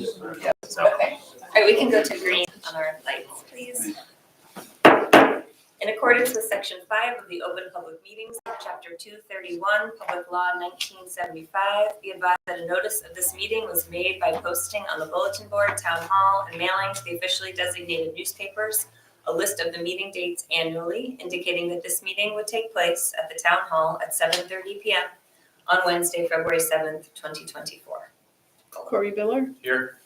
So, Okay. All right, we can go to green on our lights, please. In accordance with Section 5 of the Open Public Meetings Act, Chapter 231, Public Law 1975, be advised that a notice of this meeting was made by posting on the bulletin board, town hall, and mailing to the officially designated newspapers a list of the meeting dates annually, indicating that this meeting would take place at the town hall at 7:30 p.m. on Wednesday, February 7th, 2024. Corey Biller, here.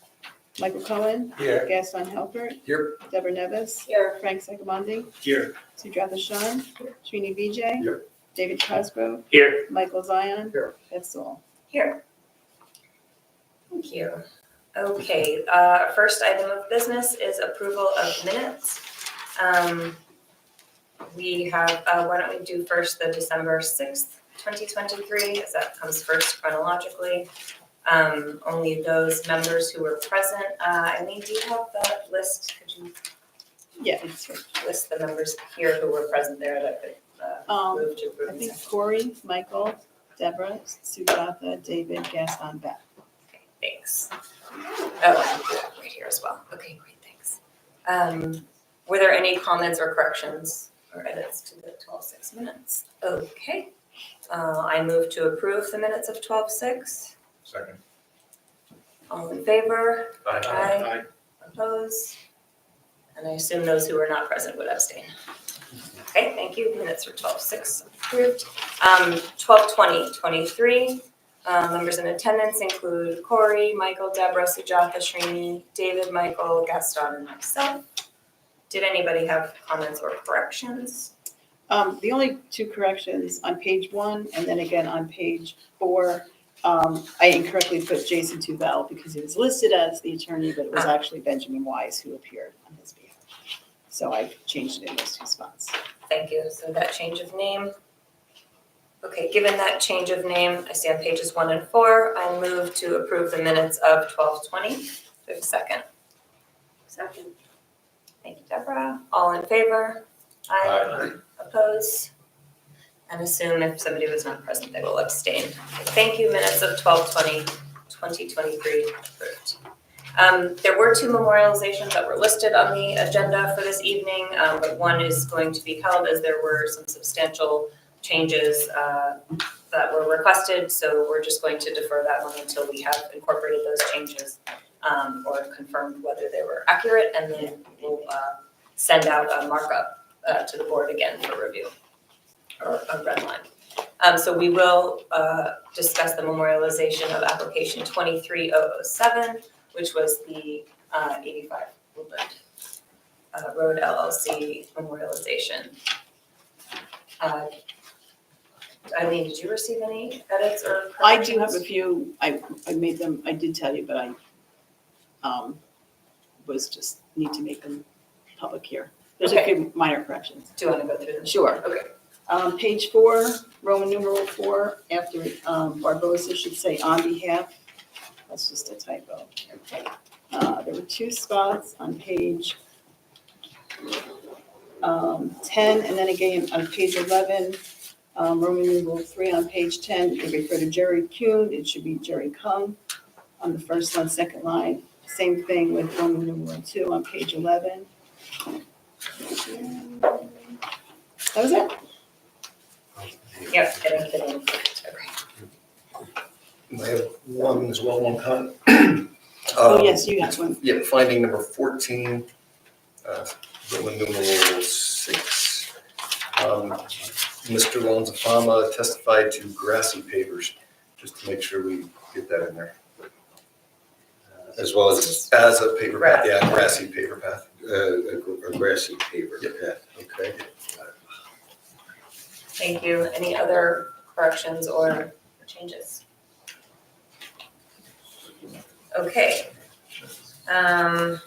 Michael Cohen, Here. Gaston Halpert, Here. Deborah Nevis, Here. Frank Sagamondy, Here. Sujatha Shan, Srini Vijay, Here. David Cosgrove, Here. Michael Zion, Here. Beth Saul. Here. Thank you. Okay, first item of business is approval of minutes. We have, why don't we do first the December 6th, 2023, as that comes first chronologically. Only those members who were present. Eileen, do you have the list? Could you Yeah, it's right. list the members here who were present there that could move to approve? I think Corey, Michael, Deborah, Sujatha, David, Gaston, Beth. Okay, thanks. Oh, I can do that right here as well. Okay, great, thanks. Were there any comments or corrections or edits to the 12:06 minutes? Okay. I move to approve the minutes of 12:06. Second. All in favor? Aye. Opposed? And I assume those who were not present would abstain. Okay, thank you. Minutes for 12:06 approved. 12:20, members in attendance include Corey, Michael, Deborah, Sujatha, Srini, David, Michael, Gaston, and myself. Did anybody have comments or corrections? The only two corrections on page 1 and then again on page 4, I incorrectly put Jason Tuvell because he was listed as the attorney, but it was actually Benjamin Wise who appeared on his behalf. So I changed it in those 2 spots. Thank you. So that change of name. Okay, given that change of name, I see on pages 1 and 4, I move to approve the minutes of 12:20. Do we have a second? Second. Thank you, Deborah. All in favor? Aye. Oppose? And assume if somebody was not present, they will abstain. Thank you. Minutes of 12:20, 2023 approved. There were 2 memorializations that were listed on the agenda for this evening, but one is going to be held as there were some substantial changes that were requested. So we're just going to defer that one until we have incorporated those changes or confirmed whether they were accurate, and then we'll send out a markup to the board again for review, or a red line. So we will discuss the memorialization of application 23007, which was the 85 Woodland Road LLC memorialization. Eileen, did you receive any edits or corrections? I do have a few, I made them, I did tell you, but I was just need to make them public here. There's a few minor corrections. Do you want to go through them? Sure. Okay. Page 4, Roman numeral 4, after Barbosa should say on behalf. That's just a typo. Okay. There were 2 spots on page 10, and then again on page 11, Roman numeral 3 on page 10, they refer to Jerry Kuhn, it should be Jerry Kung on the first line, second line. Same thing with Roman numeral 2 on page 11. That was it? Yep, getting the name correct. Okay. I have one as well, one comment. Oh, yes, you got one. Yeah, finding number 14, Roman numeral 6. Mr. Lonzafama testified to grassy pavers, just to make sure we get that in there. As well as As a paver path, yeah, grassy paver path. a grassy paver. Yep. Yeah, okay. Thank you. Any other corrections or changes? Okay. If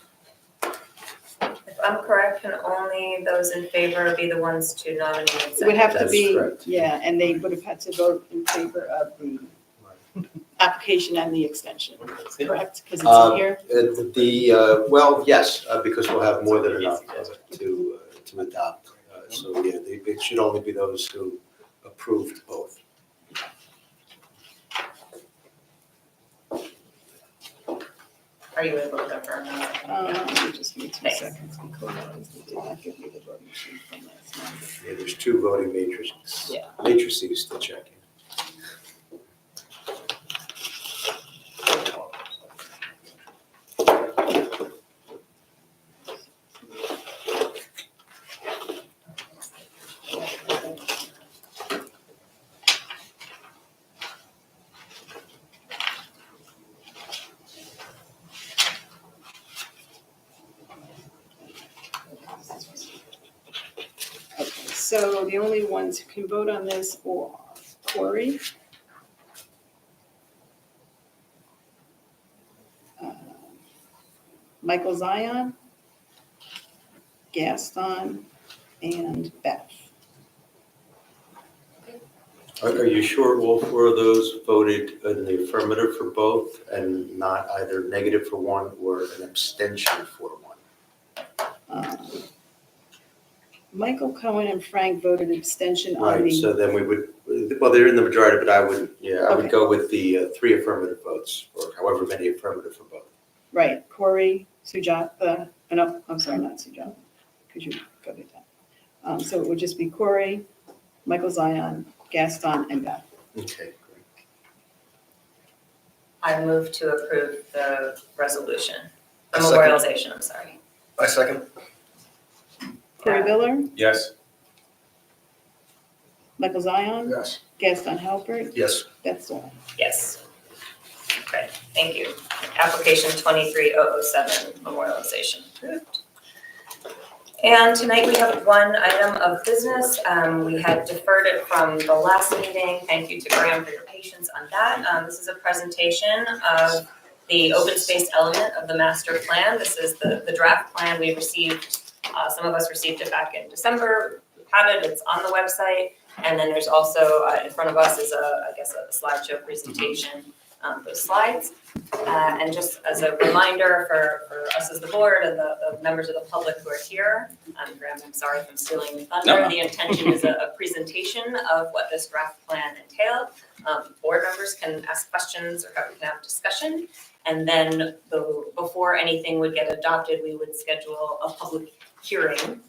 I'm correct, can only those in favor be the ones to nominate? It would have to That's be, correct. yeah, and they would have had to vote in favor of the application and the extension, correct? Because it's in here. Well, yes, because we'll have more than enough to adopt. So, yeah, it should only be those who approved both. Are you able to confirm that? Just give me 2 Thanks. seconds because they did not give me the voting sheet from last night. Yeah, there's 2 voting matrices. Yeah. Matrices to check in. Okay, so the only ones who can vote on this are Corey, Michael Zion, Gaston, and Beth. Are you sure all 4 of those voted in the affirmative for both and not either negative for one or an abstention for one? Michael Cohen and Frank voted abstention on Right, the, so then we would, well, they're in the majority, but I would Okay. go with the 3 affirmative votes, or however many affirmative for both. right, Corey, Sujata, no, I'm sorry, not Sujata, because you got it down. So it would just be Corey, Michael Zion, Gaston, and Beth. Okay, great. I move to approve the resolution, the I second. memorialization, I'm sorry. I second. Corey Biller, Yes. Michael Zion, Yes. Gaston Halbert, Yes. Beth Solon. Yes. Okay, thank you. Application 23007, memorialization approved. And tonight we have one item of business. We had deferred it from the last meeting. Thank you to Graham for your patience on that. This is a presentation of the open space element of the master plan. This is the draft plan we received. Some of us received it back in December. We've had it, it's on the website. And then there's also in front of us is a slideshow presentation, those slides. And just as a reminder for us as the board and the members of the public who are here, Graham, I'm sorry if I'm stealing your thunder. No. The intention is a presentation of what this draft plan entailed. Board members can ask questions or we can have discussion. And then before anything would get adopted, we would schedule a public hearing,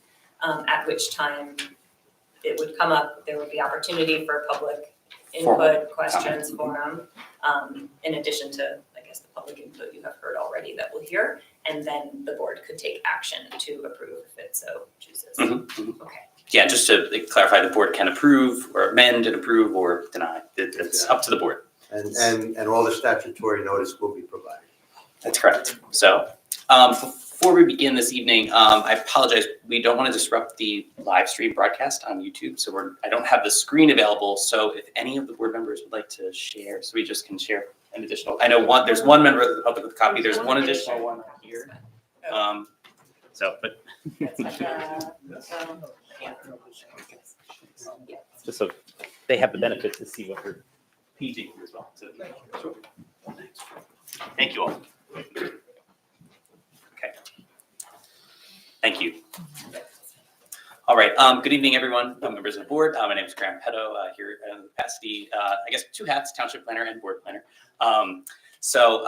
at which time it would come up, there would be opportunity for public input, questions, forum, in addition to, I guess, the public input you have heard already that we'll hear, and then the board could take action to approve if it so chooses. Okay. Yeah, just to clarify, the board can approve or amend and approve or deny. It's up to the board. And all the statutory notice will be provided. That's correct. So before we begin this evening, I apologize. We don't want to disrupt the live stream broadcast on YouTube. So I don't have the screen available. So if any of the board members would like to share, so we just can share an additional. I know there's one member of the public with a copy. There's one additional one here. But just so they have the benefit to see what we're PG as well. So, sure. Thank you all. Okay. Thank you. All right. Good evening, everyone. Members of the board. My name is Graham Petto, here in the capacity, I guess, 2 hats, township planner and board planner. So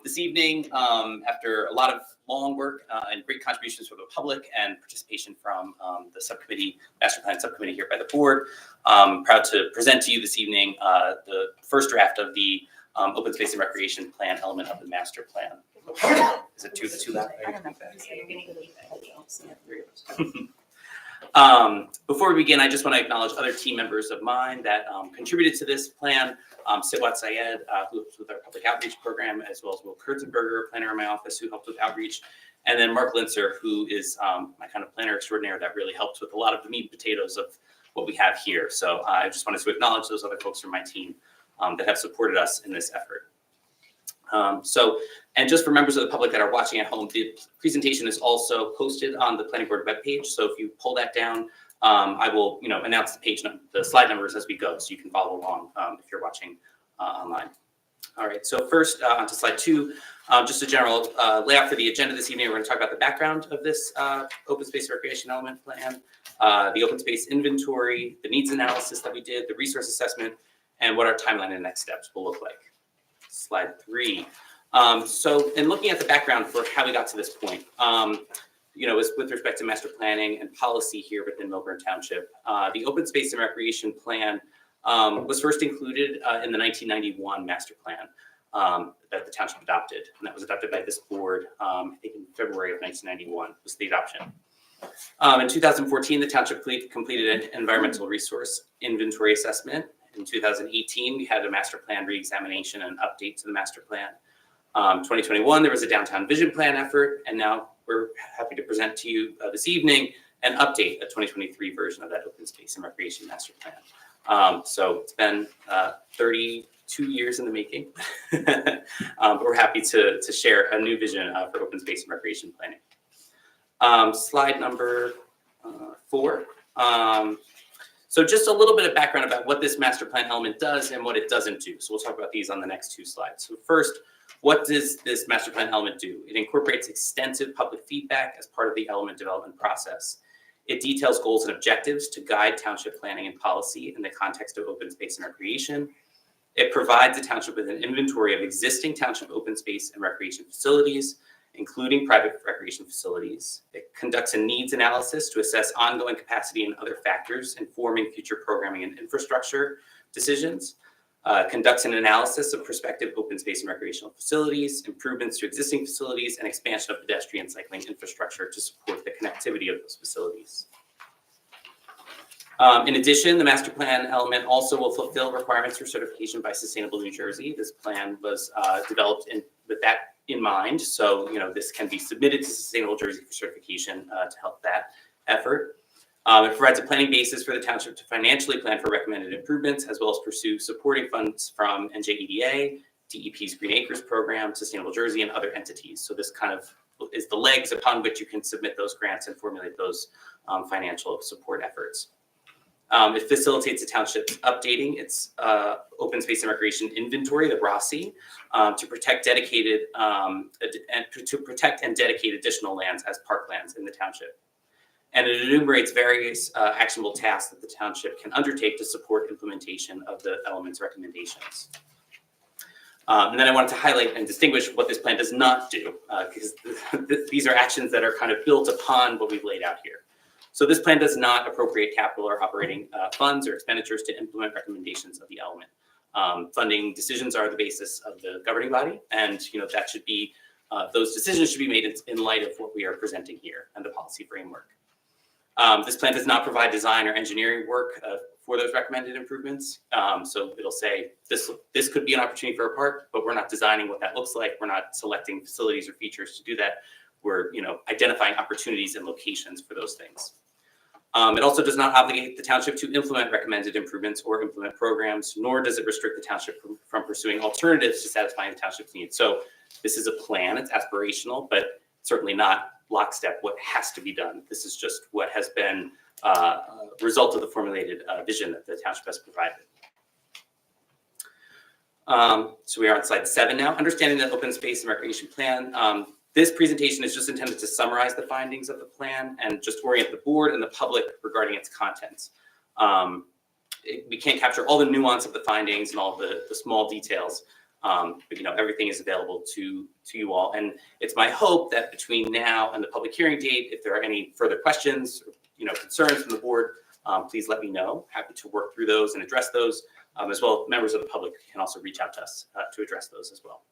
this evening, after a lot of long work and great contributions from the public and participation from the subcommittee, master plan subcommittee here by the board, proud to present to you this evening the first draft of the open space and recreation plan element of the master plan. Is it too loud? Before we begin, I just want to acknowledge other team members of mine that contributed to this plan. Sitwat Syed, who helps with our public outreach program, as well as Will Kurzenberger, planner in my office, who helped with outreach. And then Mark Linzer, who is my kind of planner extraordinaire that really helps with a lot of the meat and potatoes of what we have here. So I just wanted to acknowledge those other folks from my team that have supported us in this effort. And just for members of the public that are watching at home, the presentation is also posted on the planning board webpage. So if you pull that down, I will, announce the slide numbers as we go, so you can follow along if you're watching online. All right. So first, onto slide 2, just a general layout for the agenda this evening. We're going to talk about the background of this open space recreation element plan, the open space inventory, the needs analysis that we did, the resource assessment, and what our timeline and next steps will look like. Slide 3. So in looking at the background for how we got to this point, is with respect to master planning and policy here within Milburn Township. The open space and recreation plan was first included in the 1991 master plan that the township adopted, and that was adopted by this board, I think in February of 1991 was the adoption. In 2014, the township completed an environmental resource inventory assessment. In 2018, we had a master plan reexamination and update to the master plan. 2021, there was a downtown vision plan effort, and now we're happy to present to you this evening an update, a 2023 version of that open space and recreation master plan. So it's been 32 years in the making, but we're happy to share a new vision for open space and recreation planning. Slide number 4. So just a little bit of background about what this master plan element does and what it doesn't do. So we'll talk about these on the next 2 slides. So first, what does this master plan element do? It incorporates extensive public feedback as part of the element development process. It details goals and objectives to guide township planning and policy in the context of open space and recreation. It provides the township with an inventory of existing township open space and recreation facilities, including private recreation facilities. It conducts a needs analysis to assess ongoing capacity and other factors informing future programming and infrastructure decisions. Conducts an analysis of prospective open space and recreational facilities, improvements to existing facilities, and expansion of pedestrian cycling infrastructure to support the connectivity of those facilities. In addition, the master plan element also will fulfill requirements for certification by Sustainable New Jersey. This plan was developed with that in mind. So, this can be submitted to Sustainable Jersey for certification to help that effort. It provides a planning basis for the township to financially plan for recommended improvements, as well as pursue supporting funds from NJEDA, DEP's Green Acres program, Sustainable Jersey, and other entities. So this kind of is the legs upon which you can submit those grants and formulate those financial support efforts. It facilitates the township's updating its open space and recreation inventory, the ROSI, to protect and dedicate additional lands as parklands in the township. And it enumerates various actionable tasks that the township can undertake to support implementation of the element's recommendations. And then I wanted to highlight and distinguish what this plan does not do, because these are actions that are kind of built upon what we've laid out here. So this plan does not appropriate capital or operating funds or expenditures to implement recommendations of the element. Funding decisions are the basis of the governing body, and that should be those decisions should be made in light of what we are presenting here and the policy framework. This plan does not provide design or engineering work for those recommended improvements. So it'll say this could be an opportunity for a park, but we're not designing what that looks like. We're not selecting facilities or features to do that. We're identifying opportunities and locations for those things. It also does not obligate the township to implement recommended improvements or implement programs, nor does it restrict the township from pursuing alternatives to satisfying the township's needs. So this is a plan, it's aspirational, but certainly not lockstep what has to be done. This is just what has been a result of the formulated vision that the township has provided. So we are on slide 7 now. Understanding the open space and recreation plan. This presentation is just intended to summarize the findings of the plan and just orient the board and the public regarding its contents. We can't capture all the nuance of the findings and all the small details, but everything is available to you all. And it's my hope that between now and the public hearing date, if there are any further questions, concerns from the board, please let me know. Happy to work through those and address those, as well. Members of the public can also reach out to us to address those as well.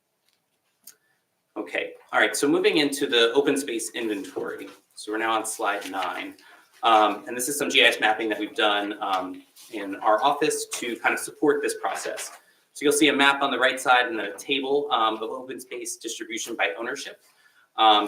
Okay, all right, so moving into the open space inventory. So we're now on slide 9. And this is some GIS mapping that we've done in our office to kind of support this process. So you'll see a map on the right side and then a table of open space distribution by ownership.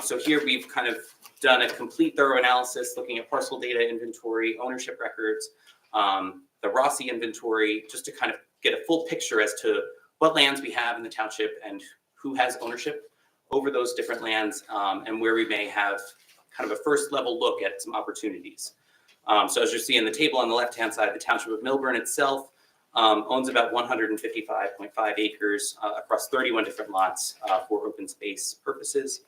So here we've kind of done a complete thorough analysis looking at parcel data inventory, ownership records, the ROSI inventory, just to kind of get a full picture as to what lands we have in the township and who has ownership over those different lands, and where we may have kind of a first level look at some opportunities. So as you see in the table on the left-hand side, the township of Milburn itself owns about 155.5 acres across 31 different lots for open space purposes.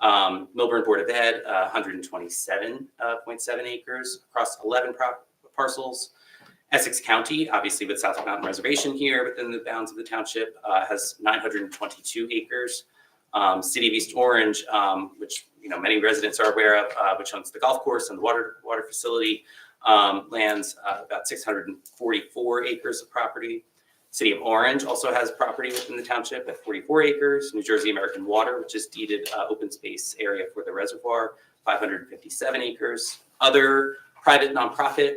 Milburn Board of Ed, 127.7 acres across 11 parcels. Essex County, obviously with South Mountain Reservation here within the bounds of the township, has 922 acres City of East Orange, which many residents are aware of, which owns the golf course and the water facility, lands about 644 acres of property. City of Orange also has property within the township at 44 acres. New Jersey American Water, which is deeded open space area for the reservoir, 557 acres. Other private nonprofit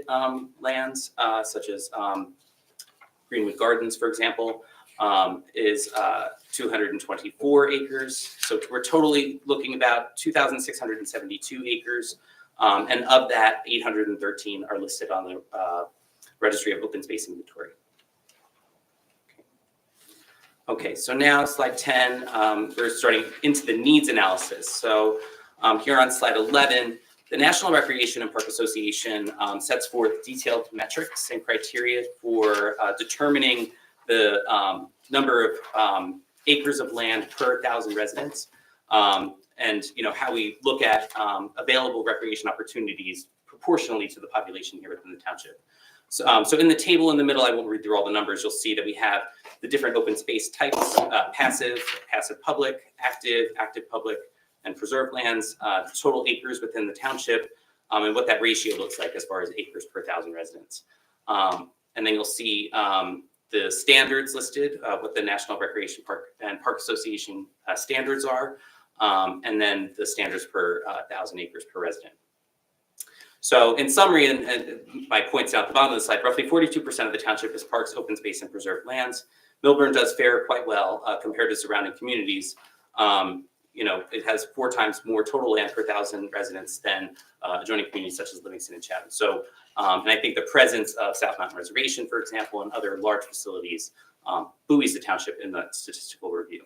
lands, such as Greenwood Gardens, for example, is 224 acres. So we're totally looking about 2,672 acres. And of that, 813 are listed on the Registry of Open Space Inventory. Okay, so now slide 10, we're starting into the needs analysis. So here on slide 11, the National Recreation and Park Association sets forth detailed metrics and criteria for determining the number of acres of land per 1,000 residents, and how we look at available recreation opportunities proportionally to the population here within the township. So in the table in the middle, I won't read through all the numbers. You'll see that we have the different open space types: passive public, active public, and preserved lands, total acres within the township, and what that ratio looks like as far as acres per 1,000 residents. And then you'll see the standards listed, what the National Recreation and Park Association standards are, and then the standards per 1,000 acres per resident. So in summary, and my points down at the bottom of the slide, roughly 42% of the township is parks, open space, and preserved lands. Millburn does fare quite well compared to surrounding communities. It has 4 times more total land per 1,000 residents than adjoining communities such as Livingston and Chatham. So, and I think the presence of South Mountain Reservation, for example, and other large facilities buoys the township in that statistical review.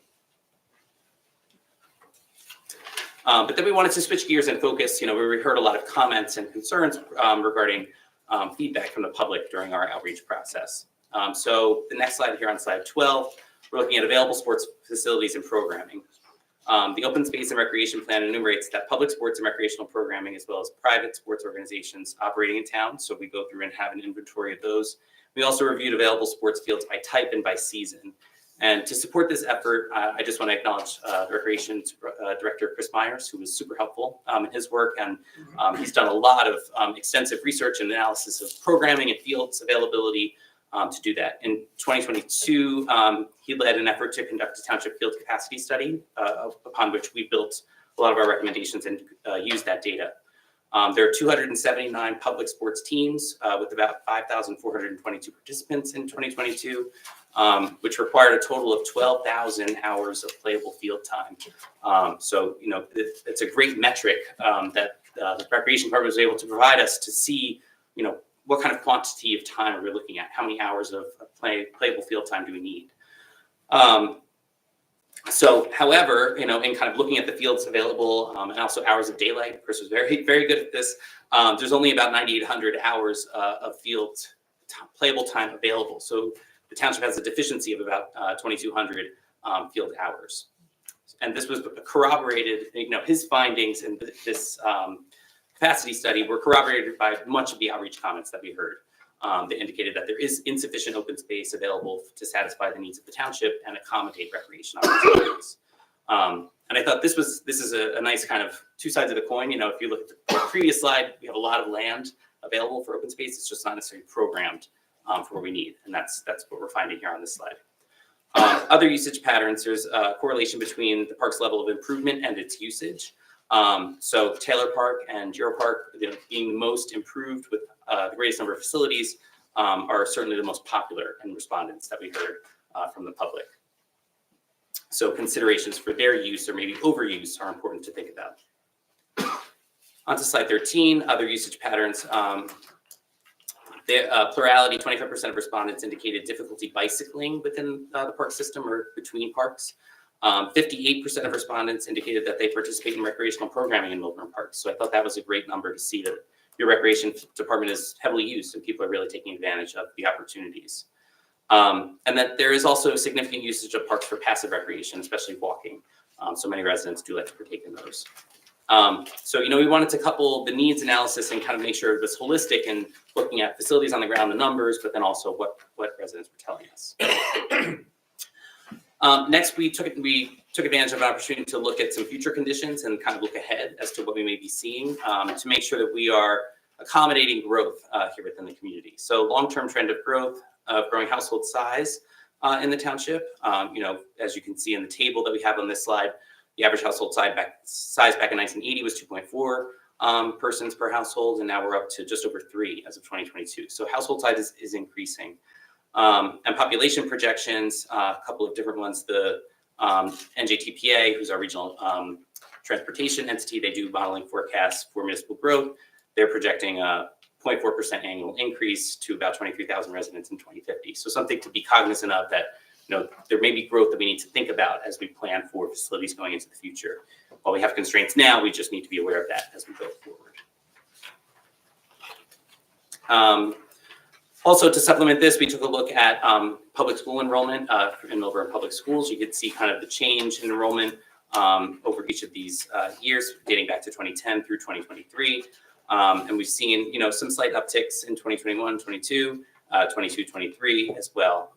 But then we wanted to switch gears and focus. We heard a lot of comments and concerns regarding feedback from the public during our outreach process. So the next slide here on slide 12, we're looking at available sports facilities and programming. The Open Space and Recreation Plan enumerates that public sports and recreational programming, as well as private sports organizations operating in town. So we go through and have an inventory of those. We also reviewed available sports fields by type and by season. And to support this effort, I just want to acknowledge the Recreation Director, Chris Myers, who was super helpful in his work. And he's done a lot of extensive research and analysis of programming and fields availability to do that. In 2022, he led an effort to conduct a township field capacity study, upon which we built a lot of our recommendations and used that data. There are 279 public sports teams with about 5,422 participants in 2022, which required a total of 12,000 hours of playable field time. So, it's a great metric that the Recreation Department was able to provide us to see, what kind of quantity of time are we looking at? How many hours of playable field time do we need? So, however, in kind of looking at the fields available and also hours of daylight, Chris was very, very good at this. There's only about 9,800 hours of field playable time available. So the township has a deficiency of about 2,200 field hours. And this was corroborated, his findings in this capacity study were corroborated by much of the outreach comments that we heard. They indicated that there is insufficient open space available to satisfy the needs of the township and accommodate recreation opportunities. And I thought this is a nice kind of 2 sides of the coin. If you look at the previous slide, we have a lot of land available for open space. It's just not necessarily programmed for what we need. And that's what we're finding here on this slide. Other usage patterns, there's a correlation between the park's level of improvement and its usage. So Taylor Park and Giro Park, being the most improved with the greatest number of facilities, are certainly the most popular in respondents that we heard from the public. So considerations for their use or maybe overuse are important to think about. On to slide 13, other usage patterns. The plurality, 25% of respondents indicated difficulty bicycling within the park system or between parks. 58% of respondents indicated that they participate in recreational programming in Millburn Parks. So I thought that was a great number to see that your recreation department is heavily used and people are really taking advantage of the opportunities. And that there is also significant usage of parks for passive recreation, especially walking. So many residents do like to partake in those. So, we wanted to couple the needs analysis and kind of make sure it was holistic and looking at facilities on the ground, the numbers, but then also what residents were telling us. Next, we took advantage of an opportunity to look at some future conditions and kind of look ahead as to what we may be seeing to make sure that we are accommodating growth here within the community. So long-term trend of growth, growing household size in the township. As you can see in the table that we have on this slide, the average household size back in 1980 was 2.4 persons per household, and now we're up to just over 3 as of 2022. So household size is increasing. And population projections, a couple of different ones. The NJTPA, who's our regional transportation entity, they do modeling forecasts for municipal growth. They're projecting a 0.4% annual increase to about 23,000 residents in 2050. So something to be cognizant of, that there may be growth that we need to think about as we plan for facilities going into the future. While we have constraints now, we just need to be aware of that as we go forward. Also, to supplement this, we took a look at public school enrollment in Millburn Public Schools. You could see kind of the change in enrollment over each of these years, dating back to 2010 through 2023. And we've seen, some slight upticks in 2021, 22, 22, 23 as well,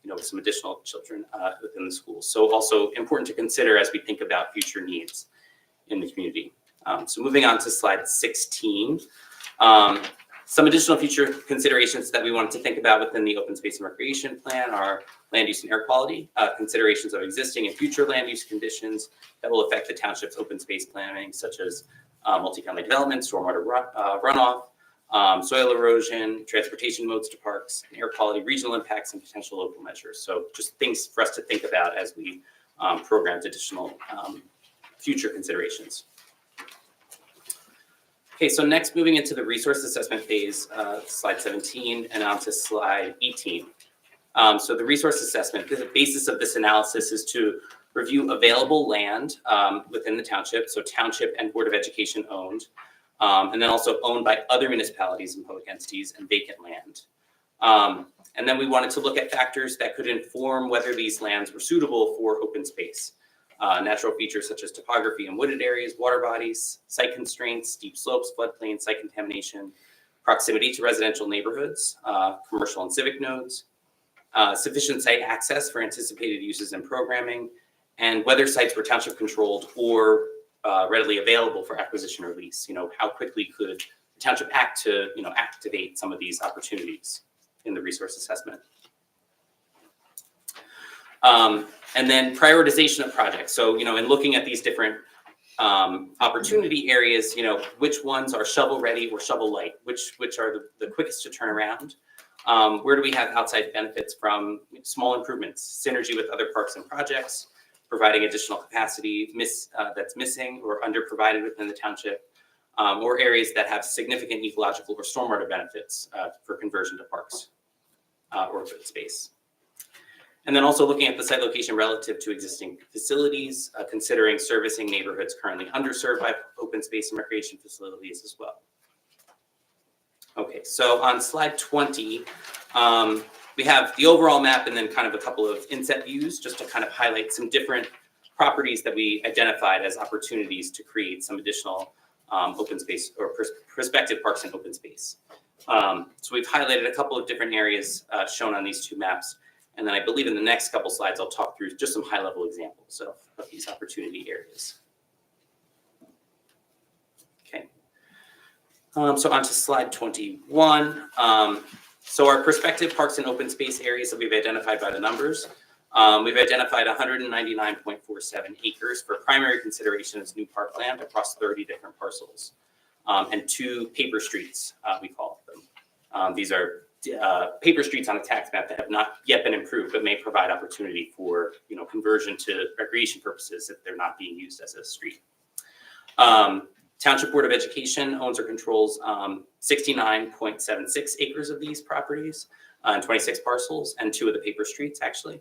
with some additional children within the schools. So also important to consider as we think about future needs in the community. So moving on to slide 16. Some additional future considerations that we wanted to think about within the open space and recreation plan are land use and air quality, considerations of existing and future land use conditions that will affect the township's open space planning, such as multifamily development, stormwater runoff, soil erosion, transportation modes to parks, and air quality, regional impacts, and potential local measures. So just things for us to think about as we program additional future considerations. Okay, so next, moving into the resource assessment phase, slide 17, and on to slide 18. So the resource assessment, the basis of this analysis is to review available land within the township, so township and Board of Education owned, and then also owned by other municipalities and public entities, and vacant land. And then we wanted to look at factors that could inform whether these lands were suitable for open space. Natural features such as topography and wooded areas, water bodies, site constraints, steep slopes, floodplains, site contamination, proximity to residential neighborhoods, commercial and civic nodes, sufficient site access for anticipated uses and programming, and whether sites were township controlled or readily available for acquisition or lease. How quickly could the township act to activate some of these opportunities in the resource assessment. And then prioritization of projects. So, in looking at these different opportunity areas, which ones are shovel ready or shovel light, which are the quickest to turn around. Where do we have outside benefits from small improvements, synergy with other parks and projects, providing additional capacity that's missing or under provided within the township, or areas that have significant ecological or stormwater benefits for conversion to parks or open space. And then also looking at the site location relative to existing facilities, considering servicing neighborhoods currently underserved by open space and recreation facilities as well. Okay, so on slide 20, we have the overall map and then kind of a couple of inset views just to kind of highlight some different properties that we identified as opportunities to create some additional open space or prospective parks and open space. So we've highlighted a couple of different areas shown on these two maps. And then I believe in the next couple slides, I'll talk through just some high-level examples of these opportunity areas. Okay. So on to slide 21. So our prospective parks and open space areas that we've identified by the numbers. We've identified 199.47 acres for primary consideration as new parkland across 30 different parcels. And 2 paper streets, we call them. These are paper streets on a tax map that have not yet been improved, but may provide opportunity for conversion to recreation purposes if they're not being used as a street. Township Board of Education owns or controls 69.76 acres of these properties and 26 parcels, and 2 of the paper streets actually.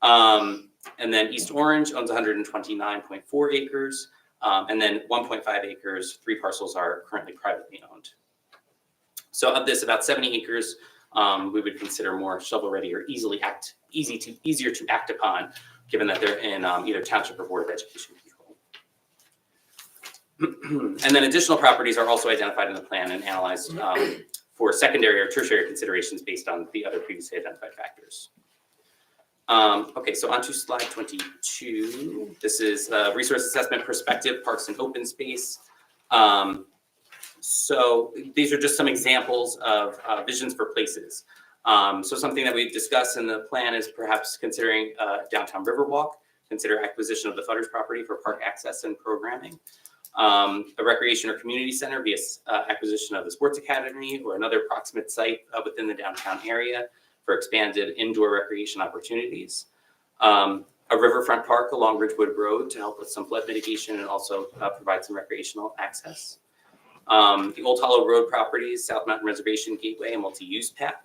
And then East Orange owns 129.4 acres, and then 1.5 acres, 3 parcels are currently privately owned. So of this, about 70 acres we would consider more shovel-ready or easier to act upon, given that they're in either Township or Board of Education control. And then additional properties are also identified in the plan and analyzed for secondary or tertiary considerations based on the other previously identified factors. Okay, so on to slide 22. This is resource assessment perspective, parks and open space. So these are just some examples of visions for places. So something that we've discussed in the plan is perhaps considering downtown Riverwalk, consider acquisition of the Fudders property for park access and programming. A recreation or community center via acquisition of the sports academy or another proximate site within the downtown area for expanded indoor recreation opportunities. A riverfront park along Ridgewood Road to help with some flood mitigation and also provide some recreational access. The Old Hollow Road properties, South Mountain Reservation Gateway, and multi-use path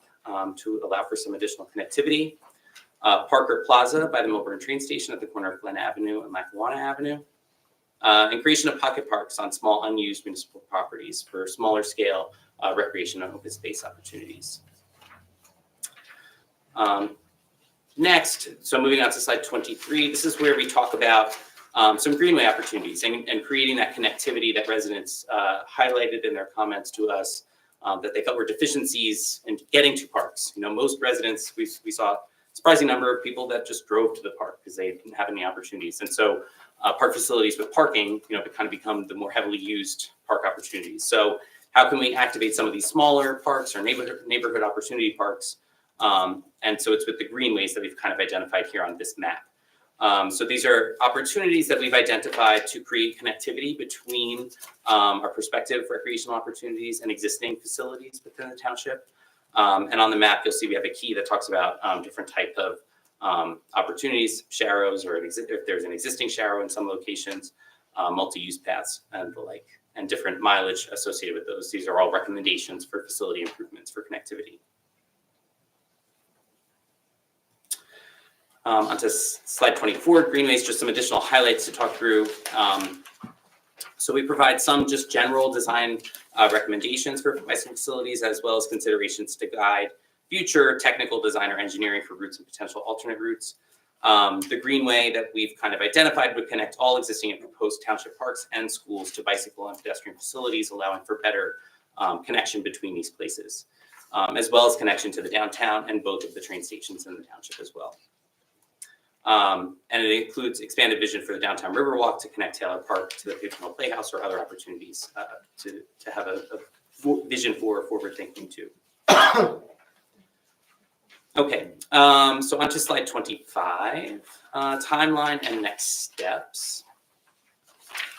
to allow for some additional connectivity. Parker Plaza by the Milburn train station at the corner of Glen Avenue and Lackawanna Avenue. And creation of pocket parks on small unused municipal properties for smaller scale recreation and open space opportunities. Next, so moving on to slide 23, this is where we talk about some greenway opportunities and creating that connectivity that residents highlighted in their comments to us that they felt were deficiencies in getting to parks. You know, most residents, we saw a surprising number of people that just drove to the park because they didn't have any opportunities. And so park facilities with parking, you know, kind of become the more heavily used park opportunities. So how can we activate some of these smaller parks or neighborhood opportunity parks? And so it's with the greenways that we've kind of identified here on this map. So these are opportunities that we've identified to create connectivity between our prospective recreational opportunities and existing facilities within the township. And on the map, you'll see we have a key that talks about different type of opportunities, sharrows, or if there's an existing sharrow in some locations, multi-use paths and the like, and different mileage associated with those. These are all recommendations for facility improvements for connectivity. Onto slide 24, greenways, just some additional highlights to talk through. So we provide some just general design recommendations for bicycle facilities, as well as considerations to guide future technical design or engineering for routes and potential alternate routes. The greenway that we've kind of identified would connect all existing and proposed township parks and schools to bicycle and pedestrian facilities, allowing for better connection between these places, as well as connection to the downtown and both of the train stations in the township as well. And it includes expanded vision for the downtown Riverwalk to connect Taylor Park to the fictional playhouse or other opportunities to have a vision for forward thinking too. Okay, so on to slide 25, timeline and next steps.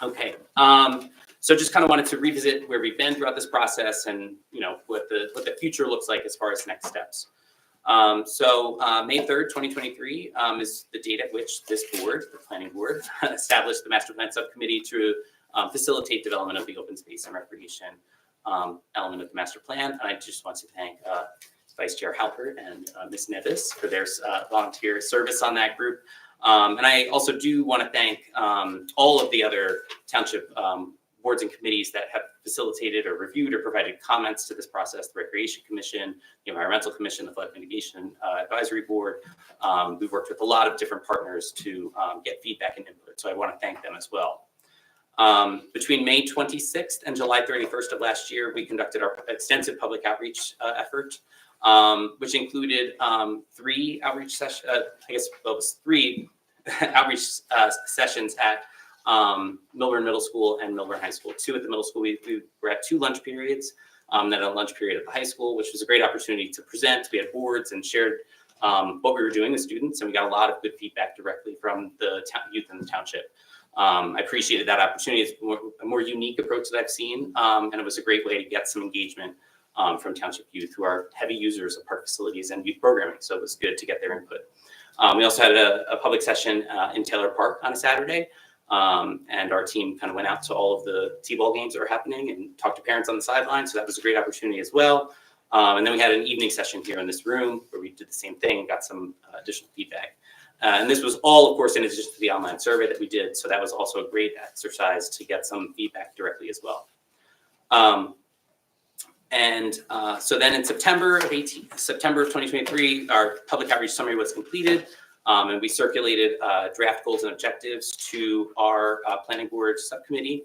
Okay, so just kind of wanted to revisit where we've been throughout this process and, you know, what the future looks like as far as next steps. So May 3rd, 2023 is the date at which this board, the planning board, established the master plan subcommittee to facilitate development of the open space and recreation element of the master plan. And I just want to thank Vice Chair Halpert and Ms. Nevis for their volunteer service on that group. And I also do want to thank all of the other township boards and committees that have facilitated or reviewed or provided comments to this process, the Recreation Commission, the Environmental Commission, the Flood Mitigation Advisory Board. We've worked with a lot of different partners to get feedback and input, so I want to thank them as well. Between May 26th and July 31st of last year, we conducted our extensive public outreach effort, which included three outreach sessions, three outreach sessions at Milburn Middle School and Milburn High School. Two at the middle school, we were at two lunch periods, then a lunch period at the high school, which was a great opportunity to present. We had boards and shared what we were doing with students, and we got a lot of good feedback directly from the youth in the township. I appreciated that opportunity. It's a more unique approach that I've seen, and it was a great way to get some engagement from township youth who are heavy users of park facilities and youth programming, so it was good to get their input. We also had a public session in Taylor Park on a Saturday, and our team kind of went out to all of the T-ball games that were happening and talked to parents on the sidelines, so that was a great opportunity as well. And then we had an evening session here in this room where we did the same thing and got some additional feedback. And this was all, of course, in addition to the online survey that we did, so that was also a great exercise to get some feedback directly as well. So then in September of 2023, our public outreach summary was completed. And we circulated draft goals and objectives to our planning board subcommittee,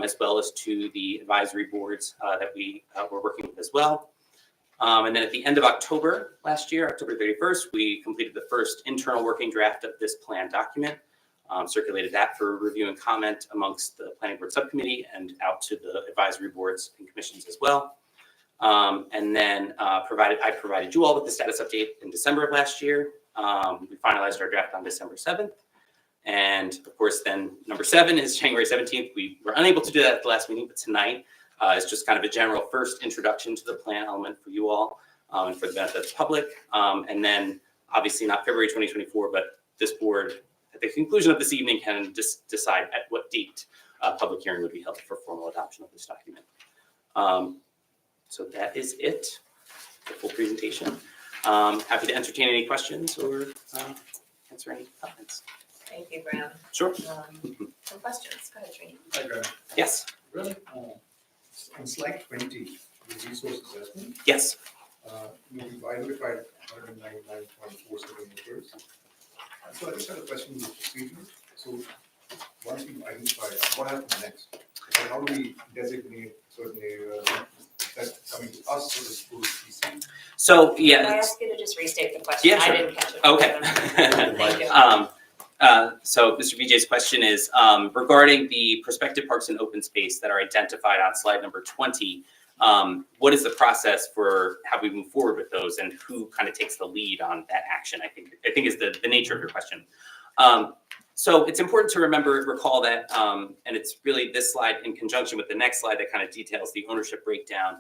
as well as to the advisory boards that we were working with as well. And then at the end of October last year, October 31st, we completed the first internal working draft of this plan document, circulated that for review and comment amongst the planning board subcommittee and out to the advisory boards and commissions as well. And then I provided you all with the status update in December of last year. We finalized our draft on December 7th. And of course, then number 7 is January 17th. We were unable to do that at the last meeting, but tonight is just kind of a general first introduction to the plan element for you all and for the benefit of the public. And then obviously not February 2024, but this board at the conclusion of this evening can just decide at what date public hearing would be held for formal adoption of this document. So that is it, the full presentation. Happy to entertain any questions or answer any comments. Thank you, Graham. Sure. Some questions, go ahead, Trini. Hi, Graham. Yes. Really, on slide 20, the resource assessment, Yes. you've identified 199.47 acres. So I just had a question with the procedure. So once you've identified, what happens next? And how do we designate certain areas that's coming to us or the school PC? So Can I yeah. ask you to just restate the question? Yeah, sure. I didn't catch it. Okay. Thank you. So Mr. Vijay's question is regarding the prospective parks and open space that are identified on slide number 20. What is the process for how we move forward with those, and who kind of takes the lead on that action? I think is the nature of your question. So it's important to recall that, and it's really this slide in conjunction with the next slide that kind of details the ownership breakdown.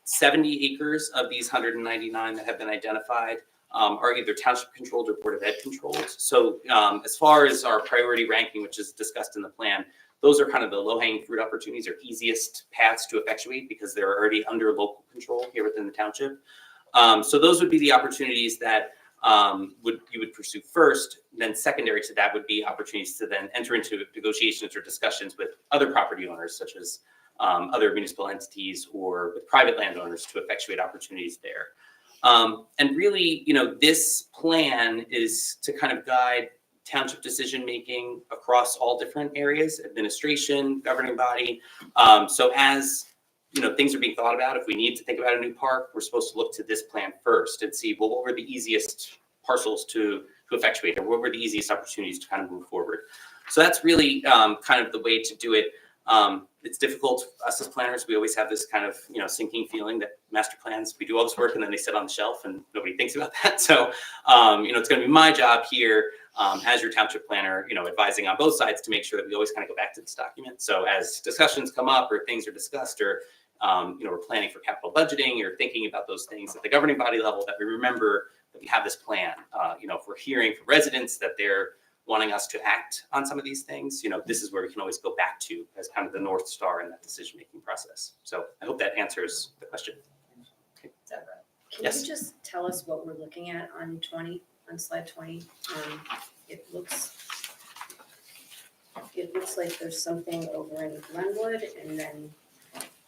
70 acres of these 199 that have been identified are either township controlled or Board of Ed controlled. So as far as our priority ranking, which is discussed in the plan, those are kind of the low-hanging fruit opportunities or easiest paths to effectuate because they're already under local control here within the township. So those would be the opportunities that you would pursue first. Then secondary to that would be opportunities to then enter into negotiations or discussions with other property owners, such as other municipal entities or with private landowners to effectuate opportunities there. And really, this plan is to kind of guide township decision-making across all different areas, administration, governing body. So as things are being thought about, if we need to think about a new park, we're supposed to look to this plan first and see, well, what were the easiest parcels to effectuate, or what were the easiest opportunities to kind of move forward. So that's really kind of the way to do it. It's difficult, us as planners, we always have this kind of, sinking feeling that master plans, we do all this work and then they sit on the shelf and nobody thinks about that. So, it's going to be my job here as your township planner, advising on both sides to make sure that we always kind of go back to this document. So as discussions come up or things are discussed or, we're planning for capital budgeting or thinking about those things at the governing body level, that we remember that we have this plan. If we're hearing from residents that they're wanting us to act on some of these things, this is where we can always go back to as kind of the North Star in that decision-making process. So I hope that answers the question. Deborah. Can Yes. you just tell us what we're looking at on slide 20? It looks like there's something over in Glenwood and then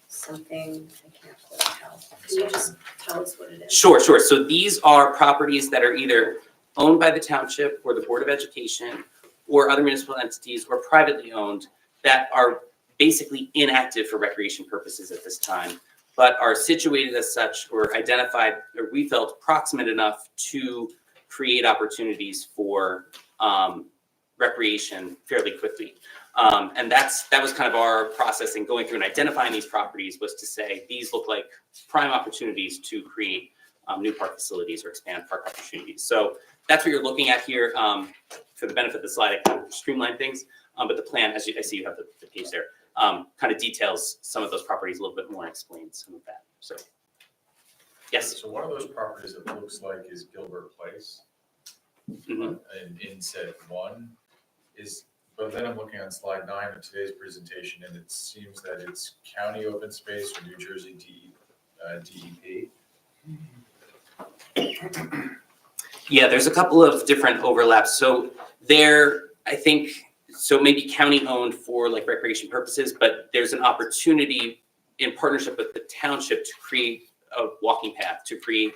something, I can't quite tell. Can you just tell us what it is? Sure. So these are properties that are either owned by the township or the Board of Education or other municipal entities or privately owned that are basically inactive for recreation purposes at this time, but are situated as such or identified or we felt proximate enough to create opportunities for recreation fairly quickly. And that was kind of our process in going through and identifying these properties, was to say, these look like prime opportunities to create new park facilities or expand park opportunities. So that's what you're looking at here. For the benefit of the slide, I kind of streamline things, but the plan, as I see you have the page there, kind of details some of those properties a little bit more and explains some of that. So, yes. So one of those properties it looks like is Gilbert Place, Mhm. and in set one is, but then I'm looking on slide 9 of today's presentation, and it seems that it's county open space or New Jersey DEP. Yeah, there's a couple of different overlaps. So there, I think, so maybe county owned for like recreation purposes, but there's an opportunity in partnership with the township to create a walking path, to create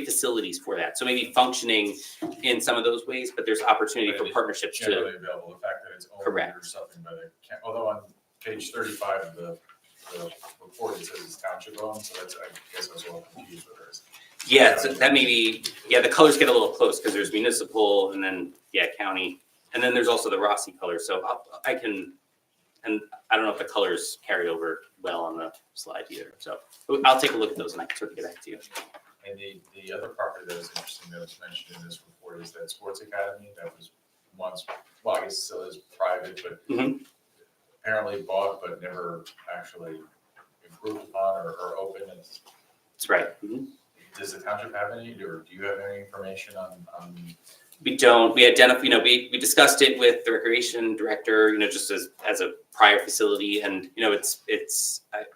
facilities for that. So maybe functioning in some of those ways, but there's opportunity for partnerships to. Generally available, the fact that it's owned Correct. or something by the, although on page 35 of the the report, it says it's township owned, so that's, I guess I was a little confused with hers. Yeah, so that may be, yeah, the colors get a little close because there's municipal and then, yeah, county. And then there's also the Rossi color. So I can, and I don't know if the colors carry over well on the slide either. So I'll take a look at those and I can sort of get back to you. And the other property that was interesting that was mentioned in this report is that Sports Academy that was once, well, I guess still is private, but Mhm. apparently bought but never actually improved upon or opened. That's right. Mhm. Does the township have any, or do you have any information on We don't, we identify, we discussed it with the recreation director, just as a prior facility. And,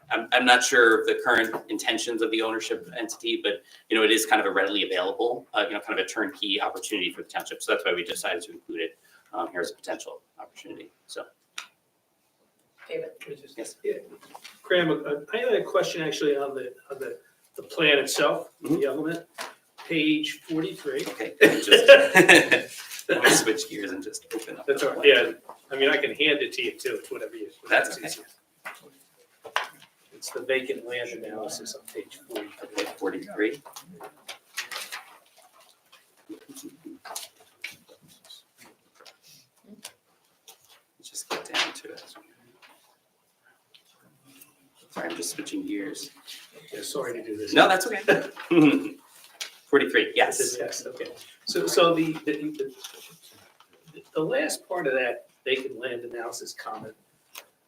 I'm not sure of the current intentions of the ownership entity, but, it is kind of a readily available, kind of a turnkey opportunity for the township. So that's why we decided to include it here as a potential opportunity. So, David? yes. Yeah. Graham, I had a question actually on the plan itself, the element, page 43. Okay. Just, let me switch gears and just open up. That's the all right, plan. yeah, I mean, I can hand it to you too, it's whatever you. That's okay. It's the vacant land analysis on page 43. Okay, 43. Let's just get down to it. Sorry, I'm just switching gears. Yeah, sorry to do this. No, that's okay. 43, yes. Yes, okay. So the last part of that vacant land analysis comment,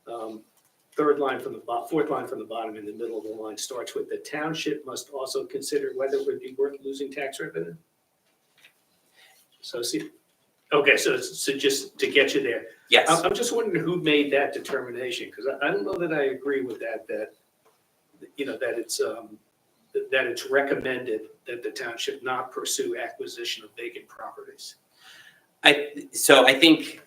fourth line from the bottom in the middle of the line starts with, the township must also consider whether it would be worth losing tax revenue. So see, okay, so just to get you there. Yes. I'm just wondering who made that determination, because I don't know that I agree with that it's recommended that the township not pursue acquisition of vacant properties. So I think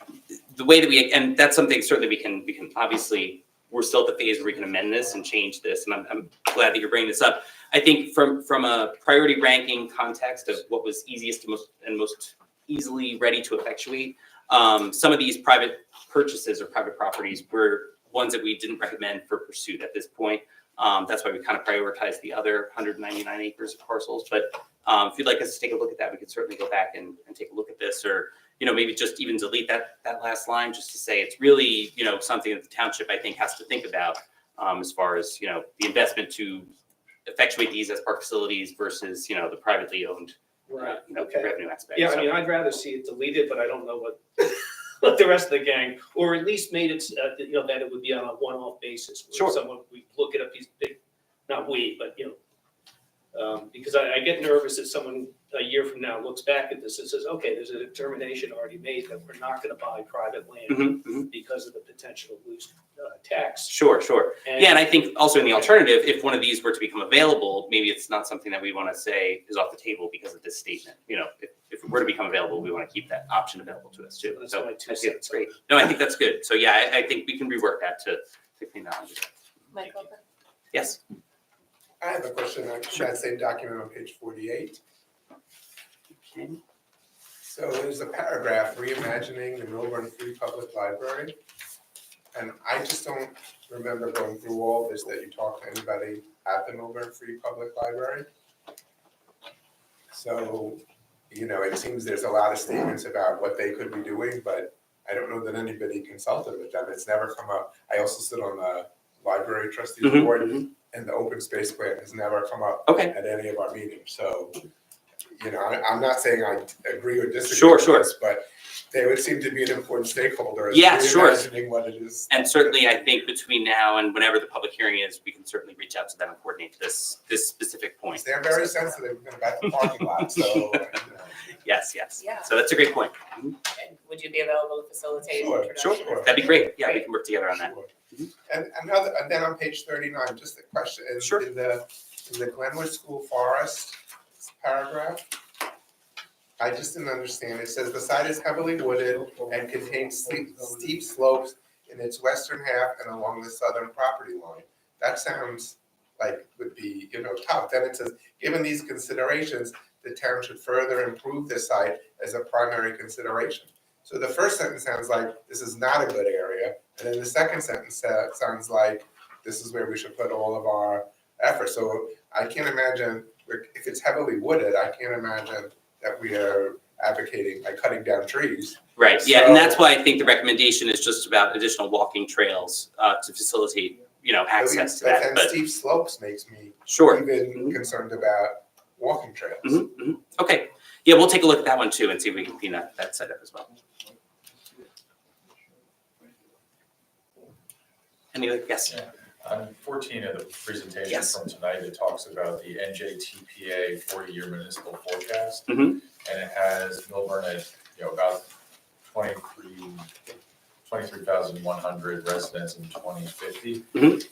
the way that and that's something certainly we can obviously, we're still at the phase where we can amend this and change this. And I'm glad that you're bringing this up. I think from a priority ranking context of what was easiest to most easily ready to effectuate, some of these private purchases or private properties were ones that we didn't recommend for pursuit at this point. That's why we kind of prioritized the other 199 acres of parcels. But if you'd like us to take a look at that, we could certainly go back and take a look at this, or maybe just even delete that last line just to say it's really something that the township, I think, has to think about as far as the investment to effectuate these as park facilities versus the privately owned Okay. revenue aspect. Yeah, I So- mean, I'd rather see it deleted, but I don't know what the rest of the gang, or at least made it, that it would be on a one-off basis. Where Sure. someone, we look at these big, not we, but, because I get nervous if someone a year from now looks back at this and says, okay, there's a determination already made that we're not gonna buy private land Mhm, mhm. because of the potential to lose tax. Sure. Yeah, and I think also in the alternative, if one of these were to become available, maybe it's not something that we want to say is off the table because of this statement. If it were to become available, we want to keep that option available to us too. That's So my I two think cents. that's great. No, I think that's good. So yeah, I think we can rework that to clean that language up. Michael? Yes. I have a question on that same document on page 48. Okay. So there's a paragraph reimagining the Milburn Free Public Library. And I just don't remember going through all this, that you talked to anybody at the Milburn Free Public Library. So, it seems there's a lot of statements about what they could be doing, but I don't know that anybody consulted with them. It's never come up. I also sit on the library trustees Mhm, board, mhm. and the open space plan has never come up Okay. at any of our meetings. So, I'm not saying I agree or disagree Sure, with sure. this, but they would seem to be an important stakeholder as Yeah, sure. reimagining what it is. And certainly, I think between now and whenever the public hearing is, we can certainly reach out to them and coordinate this specific point. They're very sensitive about the parking lot, so. Yes. Yeah. So that's a great point. And would you be available to facilitate Sure, introduction? sure. That'd be great. Yeah, we can work together on that. Sure. And then on page 39, just a question, Sure. in the Glenwood School Forest paragraph, I just didn't understand. It says the site is heavily wooded and contains steep slopes in its western half and along the southern property line. That sounds like would be, tough. Then it says, given these considerations, the town should further improve the site as a primary consideration. So the first sentence sounds like this is not a good area, and then the second sentence sounds like this is where we should put all of our effort. So I can't imagine, if it's heavily wooded, I can't imagine that we are advocating by cutting down trees. Right, yeah, and that's So- why I think the recommendation is just about additional walking trails to facilitate, access to But that, then but steep slopes makes me sure. even concerned about walking trails. Okay, yeah, we'll take a look at that one too and see if we can clean that set up as well. Any other, yes? On 14 of the presentation Yes. from tonight, it talks about the NJTPA 40-year municipal forecast. Mhm. And it has Milburn at, about 23,100 residents in 2050. Mhm.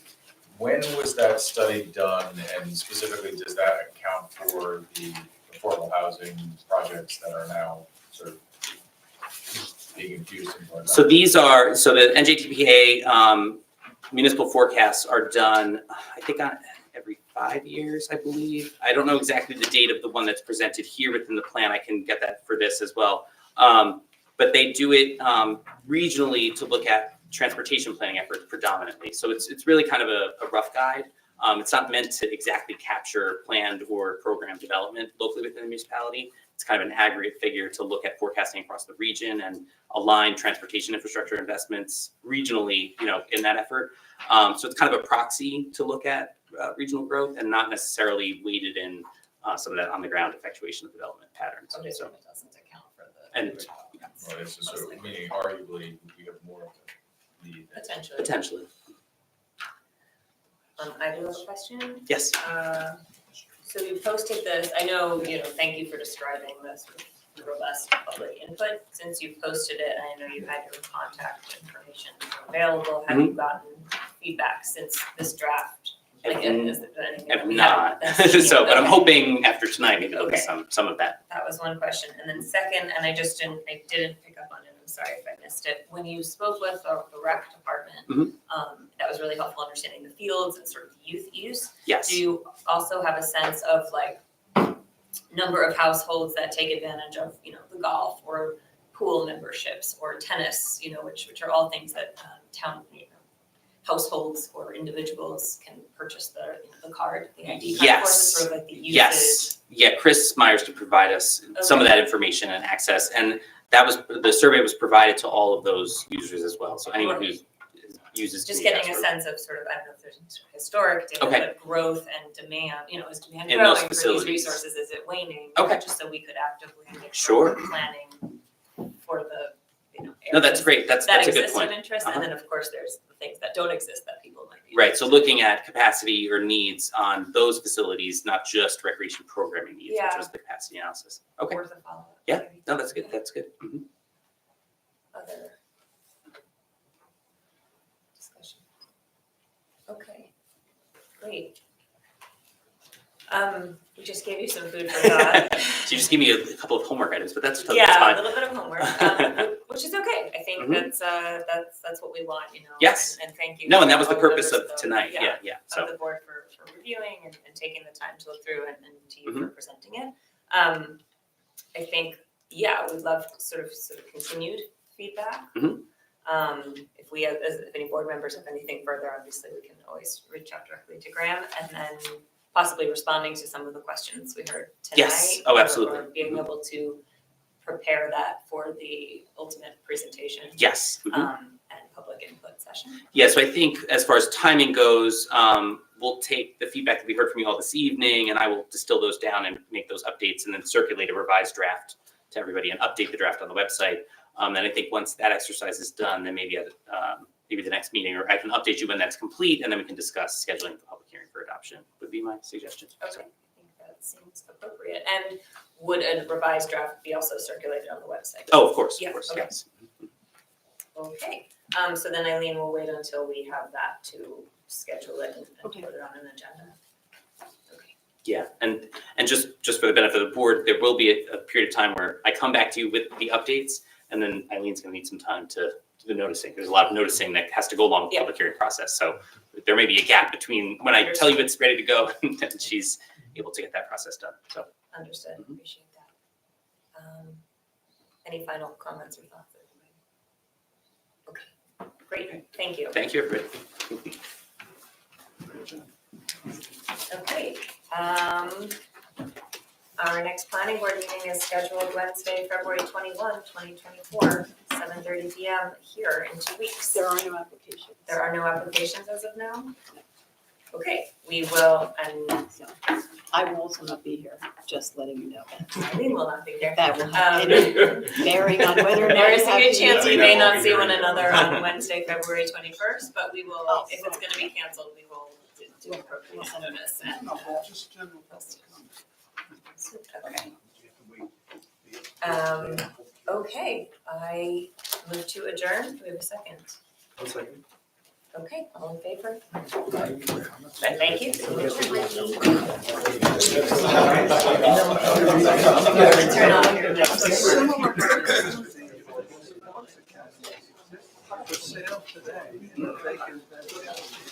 When was that study done, and specifically, does that account for the affordable housing projects that are now sort of being infused into our So these are, so the NJTPA municipal forecasts are done, I think on every 5 years, I believe. I don't know exactly the date of the one that's presented here within the plan. I can get that for this as well. But they do it regionally to look at transportation planning efforts predominantly. So it's really kind of a rough guide. It's not meant to exactly capture planned or program development locally within the municipality. It's kind of an aggregate figure to look at forecasting across the region and align transportation infrastructure investments regionally, in that effort. So it's kind of a proxy to look at regional growth and not necessarily weighted in some of that on the ground effectuation of development patterns. Okay, so So, it doesn't account for the. And- Well, it's just sort of meaning arguably we have more of the need. Potentially. potentially, I do have a question. yes. So you posted this, I know, thank you for describing this with robust public input. Since you posted it, I know you had your contact information available. Have you gotten feedback since this draft? Like, is there anything that Have we not, haven't seen? so, but I'm Okay. hoping after tonight, maybe there'll be Okay. some of that. That was one question. And then second, and I didn't pick up on it, I'm sorry if I missed it. When you spoke with the rec department, Mhm. that was really helpful understanding the fields and sort of youth use. Yes. Do you also have a sense of number of households that take advantage of, the golf or pool memberships or tennis, which are all things that town, households or individuals can purchase the card, the ID card for, so it's sort of like the usage. Yes, yeah, Chris Myers to provide us some of that information and access, and the survey was provided to all of those users as well, so anyone who uses. Just the getting a password. sense of sort of, I don't know if there's historic data, Okay. but growth and demand, is demand In growing those for these facilities. resources, is it waning? Okay. Just so we could actively make sure Sure. we're planning for the, No, that's areas great, that's that a good exist of point. interest, Uh-huh. and then of course there's the things that don't exist that people might be. Right, so looking at capacity or needs on those facilities, not just recreation programming needs, which Yeah. was the capacity analysis. Okay, Worth a follow-up. Yeah. maybe. no, that's good, that's good. Mhm. Other discussion. Okay, great. We just gave you some food for thought. So you just gave me a couple of homework items, but that's Yeah, a fine. little bit of homework, which is okay. I think Mhm. that's what we want, Yes. and thank you. No, and that was to the all purpose members of tonight, yeah, Of so, the board for reviewing and taking the time to look through and to you Mm-hmm. for presenting it. I think, we'd love sort of continued feedback. Mhm. If any board members have anything further, obviously we can always reach out directly to Graham, and then possibly responding to some of the questions we heard tonight. Yes. Oh, absolutely. Or being able to prepare that for the ultimate presentation. yes. Mhm. And public input session. Yeah, so I think as far as timing goes, we'll take the feedback that we heard from you all this evening, and I will distill those down and make those updates and then circulate a revised draft to everybody and update the draft on the website. And I think once that exercise is done, then maybe at the next meeting, or I can update you when that's complete, and then we can discuss scheduling the public hearing for adoption, would be my suggestion. Okay, I think that seems appropriate. And would a revised draft be also circulated on the website? Oh, of course, Yeah, okay. yes. Okay, so then Eileen will wait until we have that to schedule it and Okay. put it on an agenda. Okay. Yeah, and just for the benefit of the board, there will be a period of time where I come back to you with the updates, and then Eileen's gonna need some time to do the noticing. There's a lot of noticing that has to go along with the Yeah. public hearing process, so there may be a gap between when I tell you it's ready to go and she's able to get that process done, so. Understood, Mhm. appreciate that. Any final comments or thoughts? everybody? Okay, great, thank you. Thank you, everybody. Okay, our next planning board meeting is scheduled Wednesday, February 21, 2024, 7:30 PM here in 2 weeks. There are no applications. There are no applications as of now? Okay, we will, and So, I will also not be here, just letting you know that. Eileen will not be there. That will have any bearing on whether or not. There is you a have good the chance we meeting. may not see one another on Wednesday, February 21st, but we will, Oh, if it's gonna be canceled, we will do appropriate notice and Just general post. Okay. Okay, I move to adjourn. Do we have a second? One second. Okay, all in favor? Thank you. Turn on your For sale today, they can